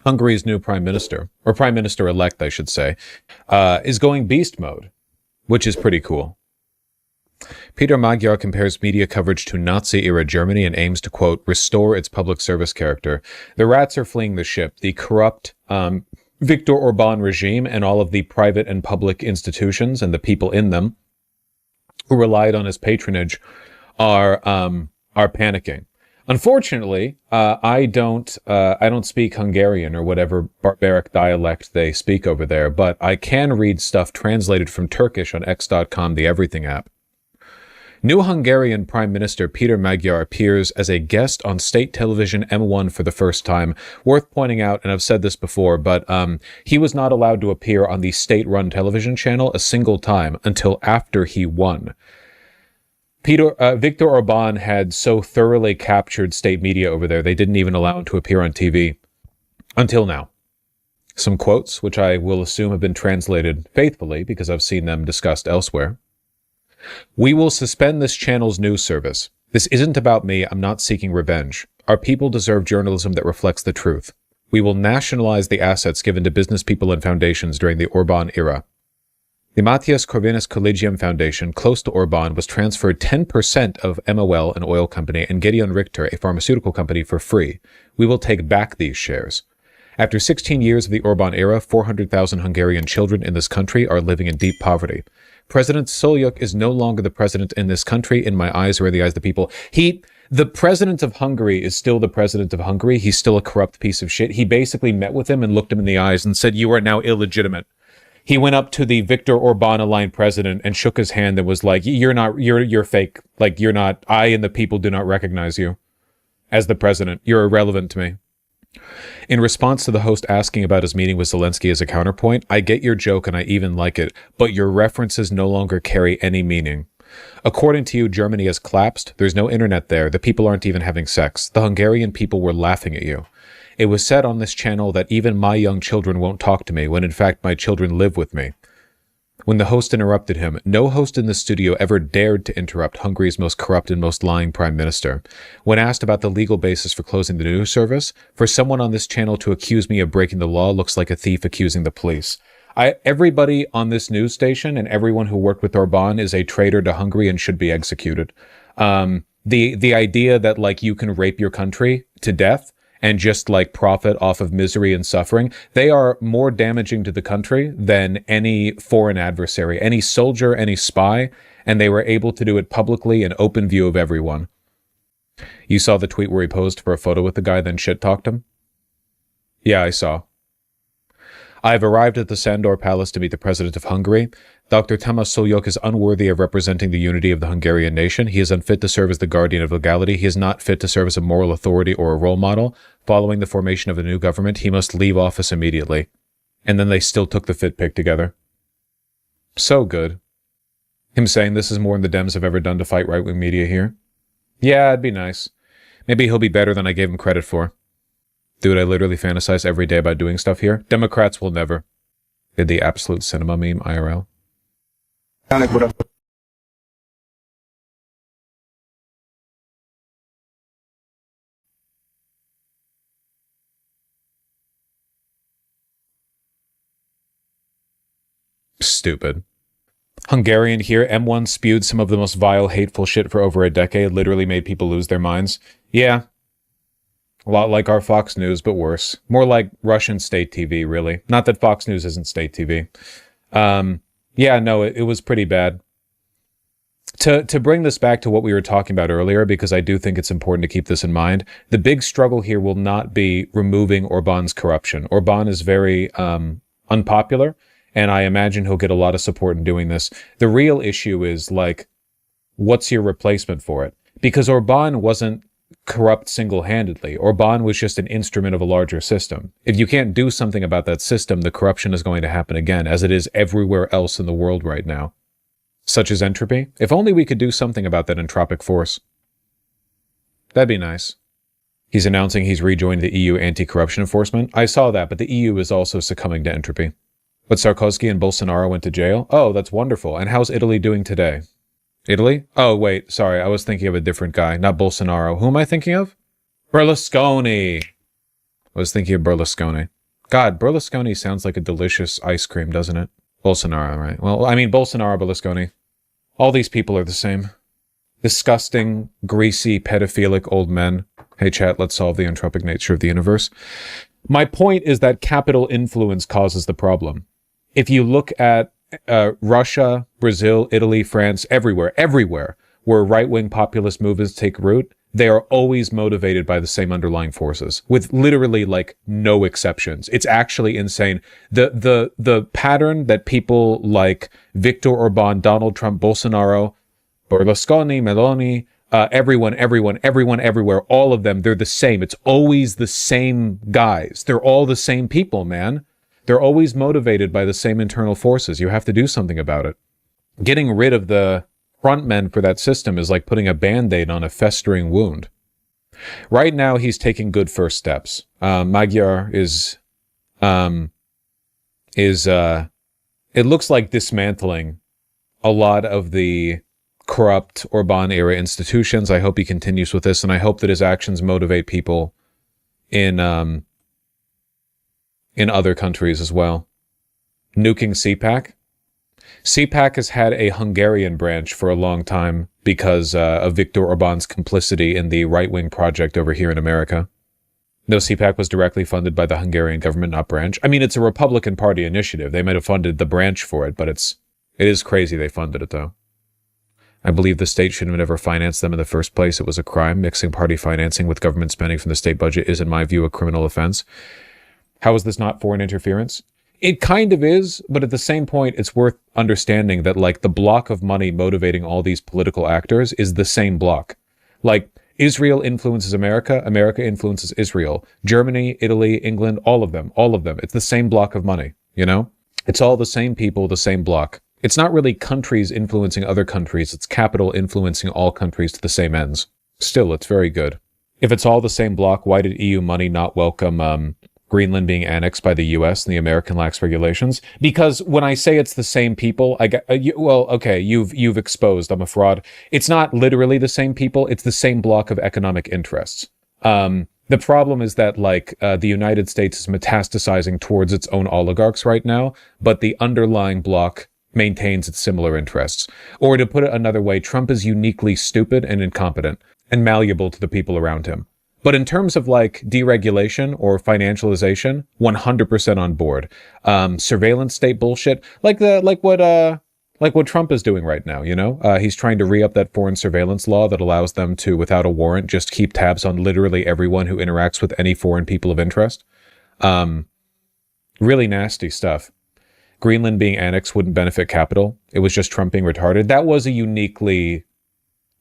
Hungary's new prime minister, or prime minister-elect, I should say, is going beast mode, which is pretty cool. Peter Magyar compares media coverage to Nazi-era Germany and aims to, quote, restore its public service character. The rats are fleeing the ship. The corrupt Viktor Orban regime and all of the private and public institutions and the people in them who relied on his patronage are panicking. Unfortunately, I don't speak Hungarian or whatever barbaric dialect they speak over there, but I can read stuff translated from Turkish on X.com, the everything app. New Hungarian Prime Minister Peter Magyar appears as a guest on state television M1 for the first time. Worth pointing out, and I've said this before, but he was not allowed to appear on the state-run television channel a single time until after he won. Viktor Orban had so thoroughly captured state media over there, they didn't even allow him to appear on TV. Until now. Some quotes, which I will assume have been translated faithfully because I've seen them discussed elsewhere. We will suspend this channel's news service. This isn't about me. I'm not seeking revenge. Our people deserve journalism that reflects the truth. We will nationalize the assets given to business people and foundations during the Orban era. The Matthias Corvinus Collegium Foundation, close to Orban, was transferred 10% of MOL, an oil company, and Gedeon Richter, a pharmaceutical company, for free. We will take back these shares. After 16 years of the Orban era, 400,000 Hungarian children in this country are living in deep poverty. President Solyuk is no longer the president in this country, in my eyes or in the eyes of the people. The president of Hungary is still the president of Hungary. He's still a corrupt piece of shit. He basically met with him and looked him in the eyes and said, you are now illegitimate. He went up to the Viktor Orban-aligned president and shook his hand and was like, you're fake. Like, you're not, I and the people do not recognize you as the president. You're irrelevant to me. In response to the host asking about his meeting with Zelensky as a counterpoint, I get your joke and I even like it, but your references no longer carry any meaning. According to you, Germany has collapsed. There's no internet there. The people aren't even having sex. The Hungarian people were laughing at you. It was said on this channel that even my young children won't talk to me, when in fact my children live with me. When the host interrupted him, no host in the studio ever dared to interrupt Hungary's most corrupt and most lying prime minister. When asked about the legal basis for closing the news service, for someone on this channel to accuse me of breaking the law looks like a thief accusing the police. Everybody on this news station and everyone who worked with Orban is a traitor to Hungary and should be executed. The idea that, like, you can rape your country to death and just, like, profit off of misery and suffering, they are more damaging to the country than any foreign adversary, any soldier, any spy, and they were able to do it publicly in open view of everyone. You saw the tweet where he posed for a photo with the guy, then shit-talked him? Yeah, I saw. I have arrived at the Sandor Palace to meet the President of Hungary. Dr. Tamás Solyuk is unworthy of representing the unity of the Hungarian nation. He is unfit to serve as the guardian of legality. He is not fit to serve as a moral authority or a role model. Following the formation of the new government, he must leave office immediately. And then they still took the fit pic together. So good. Him saying this is more than the Dems have ever done to fight right-wing media here. Yeah, it'd be nice. Maybe he'll be better than I gave him credit for. Dude, I literally fantasize every day about doing stuff here. Democrats will never. Did the absolute cinema meme IRL. Stupid. Hungarian here, M1 spewed some of the most vile, hateful shit for over a decade, literally made people lose their minds. Yeah. A lot like our Fox News, but worse. More like Russian state TV, really. Not that Fox News isn't state TV. Yeah, no, it was pretty bad. To bring this back to what we were talking about earlier, because I do think it's important to keep this in mind, the big struggle here will not be removing Orban's corruption. Orban is very unpopular, and I imagine he'll get a lot of support in doing this. The real issue is, like, what's your replacement for it? Because Orban wasn't corrupt single-handedly. Orban was just an instrument of a larger system. If you can't do something about that system, the corruption is going to happen again, as it is everywhere else in the world right now. Such as entropy. If only we could do something about that entropic force. That'd be nice. He's announcing he's rejoined the EU anti-corruption enforcement. I saw that, but the EU is also succumbing to entropy. But Sarkozy and Bolsonaro went to jail? Oh, that's wonderful. And how's Italy doing today? Italy? Oh, wait, sorry, I was thinking of a different guy, not Bolsonaro. Who am I thinking of? Berlusconi! I was thinking of Berlusconi. God, Berlusconi sounds like a delicious ice cream, doesn't it? Bolsonaro, right? Well, I mean, Bolsonaro, Berlusconi. All these people are the same. Disgusting, greasy, pedophilic old men. Hey, chat, let's solve the entropic nature of the universe. My point is that capital influence causes the problem. If you look at Russia, Brazil, Italy, France, everywhere where right-wing populist movements take root, they are always motivated by the same underlying forces, with literally like no exceptions. It's actually insane. The pattern that people like Viktor Orban, Donald Trump, Bolsonaro, Berlusconi, Meloni, everyone, everywhere, all of them, they're the same. It's always the same guys. They're all the same people, man. They're always motivated by the same internal forces. You have to do something about it. Getting rid of the front men for that system is like putting a Band-Aid on a festering wound. Right now, he's taking good first steps. Magyar it looks like dismantling a lot of the corrupt Orban-era institutions. I hope he continues with this, and I hope that his actions motivate people in other countries as well. Nuking CPAC. CPAC has had a Hungarian branch for a long time because of Viktor Orban's complicity in the right-wing project over here in America. No, CPAC was directly funded by the Hungarian government, not branch. I mean, it's a Republican Party initiative. They might have funded the branch for it, but it is crazy they funded it, though. I believe the state shouldn't have ever financed them in the first place. It was a crime. Mixing party financing with government spending from the state budget is, in my view, a criminal offense. How is this not foreign interference? It kind of is, but at the same point, it's worth understanding that, like, the block of money motivating all these political actors is the same block. Like, Israel influences America, America influences Israel. Germany, Italy, England, all of them. It's the same block of money, you know? It's all the same people, the same block. It's not really countries influencing other countries. It's capital influencing all countries to the same ends. Still, it's very good. If it's all the same block, why did EU money not welcome Greenland being annexed by the U.S. and the American lax regulations? Because when I say it's the same people, you've exposed I'm a fraud. It's not literally the same people. It's the same block of economic interests. The problem is that, like, the United States is metastasizing towards its own oligarchs right now, but the underlying block maintains its similar interests. Or to put it another way, Trump is uniquely stupid and incompetent and malleable to the people around him. But in terms of, like, deregulation or financialization, 100% on board. Surveillance state bullshit, like what Trump is doing right now, you know? He's trying to re-up that foreign surveillance law that allows them to, without a warrant, just keep tabs on literally everyone who interacts with any foreign people of interest. Really nasty stuff. Greenland being annexed wouldn't benefit capital. It was just Trump being retarded. That was a uniquely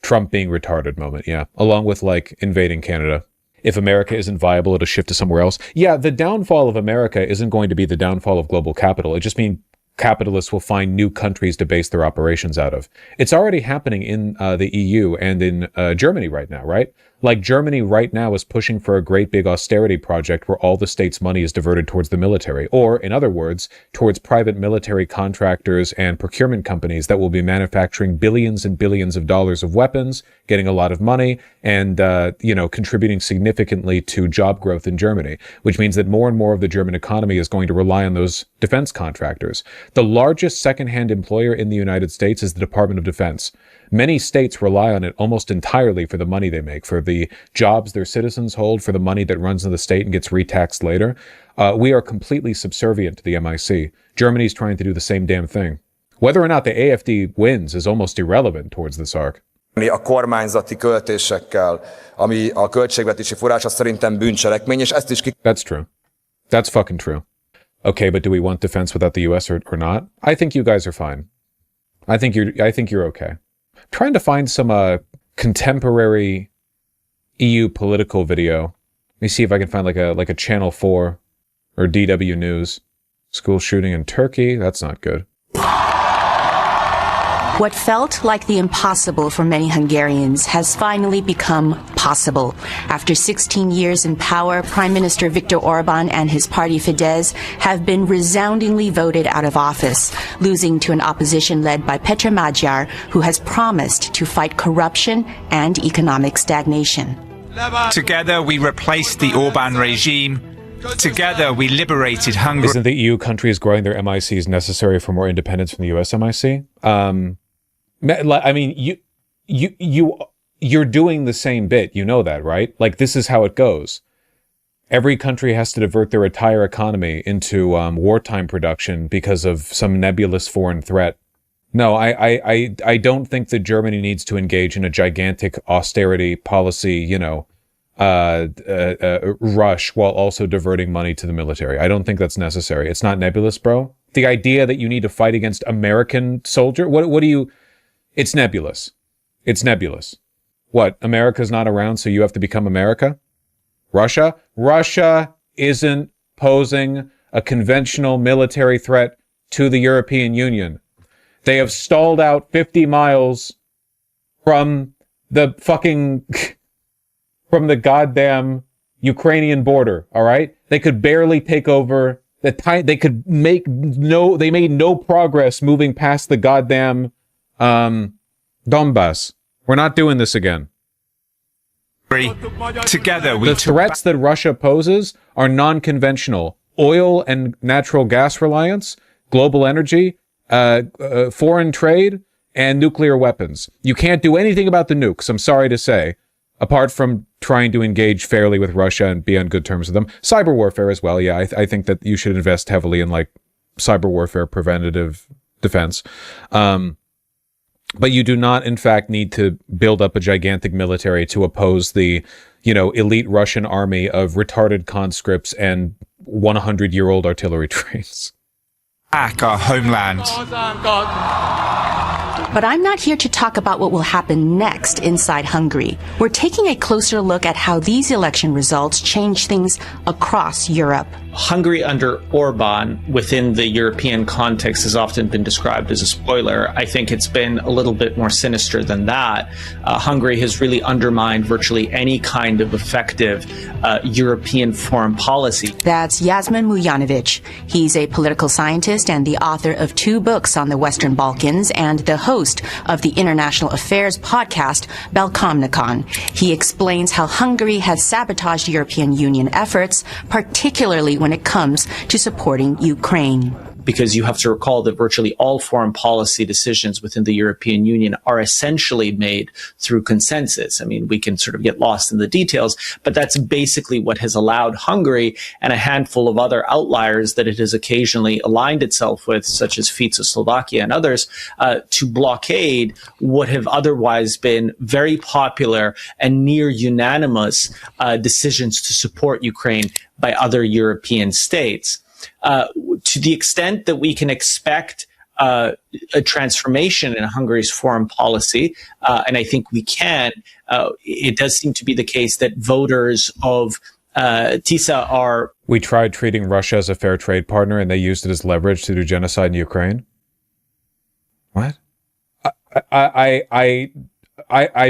Trump being retarded moment, yeah. Along with, like, invading Canada. If America isn't viable, it'll shift to somewhere else. Yeah, the downfall of America isn't going to be the downfall of global capital. It just means capitalists will find new countries to base their operations out of. It's already happening in the EU and in Germany right now, right? Like, Germany right now is pushing for a great big austerity project where all the state's money is diverted towards the military, or, in other words, towards private military contractors and procurement companies that will be manufacturing billions and billions of dollars of weapons, getting a lot of money, and, contributing significantly to job growth in Germany, which means that more and more of the German economy is going to rely on those defense contractors. The largest secondhand employer in the United States is the Department of Defense. Many states rely on it almost entirely for the money they make, for the jobs their citizens hold, for the money that runs in the state and gets retaxed later. We are completely subservient to the MIC. Germany's trying to do the same damn thing. Whether or not the AfD wins is almost irrelevant towards this arc. A kormányzati költésekkel, ami a költségvetési forrás, az szerintem bűncselekmény, és ezt is That's true. That's fucking true. Okay, but do we want defense without the US or not? I think you guys are fine. I think you're okay. I'm trying to find some contemporary EU political video. Let me see if I can find like a Channel 4 or DW News. School shooting in Turkey. That's not good. What felt like the impossible for many Hungarians has finally become possible. After 16 years in power, Prime Minister Viktor Orban and his party Fidesz have been resoundingly voted out of office, losing to an opposition led by Magyar, who has promised to fight corruption and economic stagnation. Together we replaced the Orban regime, Together, we liberated Hungary. Isn't the EU countries growing their MICs necessary for more independence from the US MIC? I mean, you're doing the same bit. You know that, right? Like, this is how it goes. Every country has to divert their entire economy into wartime production because of some nebulous foreign threat. No, I don't think that Germany needs to engage in a gigantic austerity policy, rush while also diverting money to the military. I don't think that's necessary. It's not nebulous, bro. The idea that you need to fight against American soldier, what do you? It's nebulous. It's nebulous. What? America's not around, so you have to become America? Russia? Russia isn't posing a conventional military threat to the European Union. They have stalled out 50 miles from the goddamn Ukrainian border, all right? They could barely take over they made no progress moving past the goddamn Donbass. We're not doing this again. Together, the threats that Russia poses are non-conventional. Oil and natural gas reliance, global energy, foreign trade, and nuclear weapons. You can't do anything about the nukes, I'm sorry to say, apart from trying to engage fairly with Russia and be on good terms with them. Cyber warfare as well, yeah, I think that you should invest heavily in, like, cyber warfare preventative defense. But you do not, in fact, need to build up a gigantic military to oppose the, elite Russian army of retarded conscripts and 100-year-old artillery trains. Back our homeland. But I'm not here to talk about what will happen next inside Hungary. We're taking a closer look at how these election results change things across Europe. Hungary under Orban within the European context has often been described as a spoiler. I think it's been a little bit more sinister than that. Hungary has really undermined virtually any kind of effective European foreign policy. That's Jasmin Mujanovic. He's a political scientist and the author of 2 books on the Western Balkans and the host of the International Affairs podcast, Balkamnikon. He explains how Hungary has sabotaged European Union efforts, particularly when it comes to supporting Ukraine. Because you have to recall that virtually all foreign policy decisions within the European Union are essentially made through consensus. I mean, we can sort of get lost in the details, but that's basically what has allowed Hungary and a handful of other outliers that it has occasionally aligned itself with, such as Slovakia and others, to blockade what have otherwise been very popular and near unanimous decisions to support Ukraine by other European states. To the extent that we can expect a transformation in Hungary's foreign policy, and I think we can, it does seem to be the case that voters of TISA are... We tried treating Russia as a fair trade partner and they used it as leverage to do genocide in Ukraine? What? I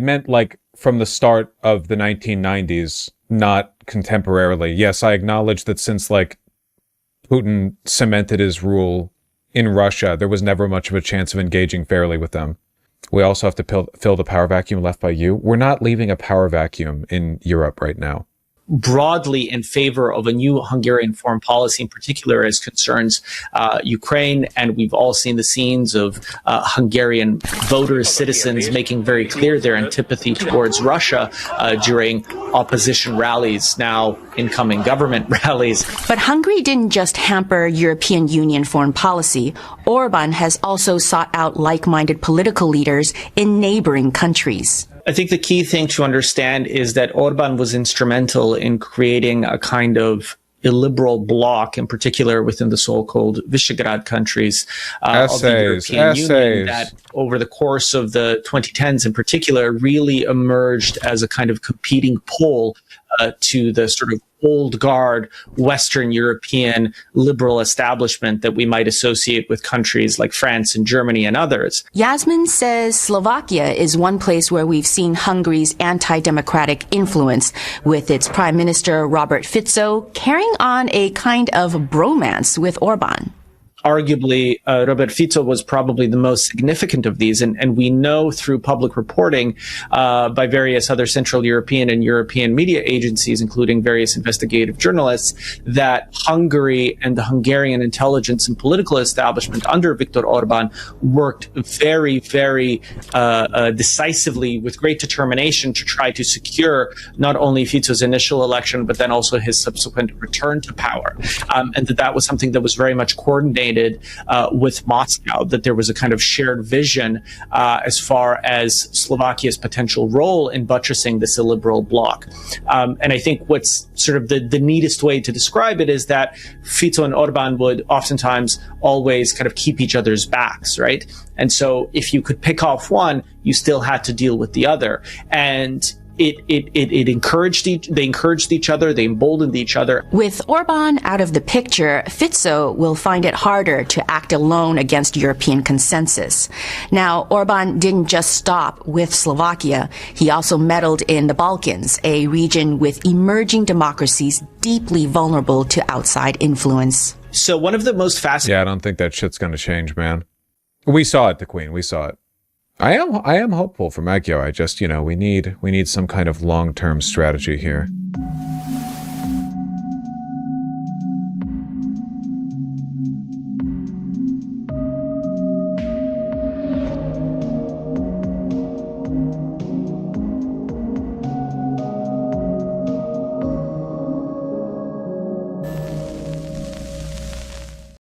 meant, like, from the start of the 1990s, not contemporarily. Yes, I acknowledge that since, like, Putin cemented his rule in Russia, there was never much of a chance of engaging fairly with them. We also have to fill the power vacuum left by you. We're not leaving a power vacuum in Europe right now. Broadly in favor of a new Hungarian foreign policy, in particular as concerns Ukraine. And we've all seen the scenes of Hungarian voters, citizens making very clear their antipathy towards Russia during opposition rallies, now incoming government rallies. But Hungary didn't just hamper European Union foreign policy. Orban has also sought out like-minded political leaders in neighboring countries. I think the key thing to understand is that Orban was instrumental in creating a kind of illiberal bloc, in particular within the so-called Visegrad countries of the European Union, that over the course of the 2010s in particular really emerged as a kind of competing pole to the sort of old guard Western European liberal establishment that we might associate with countries like France and Germany and others. Jasmin says Slovakia is one place where we've seen Hungary's anti-democratic influence, with its Prime Minister Robert Fico carrying on a kind of bromance with Orban. arguably, Robert Fico was probably the most significant of these. And we know through public reporting by various other Central European and European media agencies, including various investigative journalists, that Hungary and the Hungarian intelligence and political establishment under Viktor Orban worked very, very decisively with great determination to try to secure not only Fico's initial election, but then also his subsequent return to power. And that was something that was very much coordinated with Moscow, that there was a kind of shared vision as far as Slovakia's potential role in buttressing this illiberal bloc. And I think what's sort of the neatest way to describe it is that Fico and Orban would oftentimes always kind of keep each other's backs, right? And so if you could pick off one, you still had to deal with the other. And they encouraged each other, they emboldened each other. With Orban out of the picture, Fico will find it harder to act alone against European consensus. Now, Orban didn't just stop with Slovakia. He also meddled in the Balkans, a region with emerging democracies deeply vulnerable to outside influence. So one of the most fascinating... Yeah, I don't think that shit's going to change, man. We saw it, the Queen. We saw it. I am hopeful for Magyar. I just, we need some kind of long-term strategy here.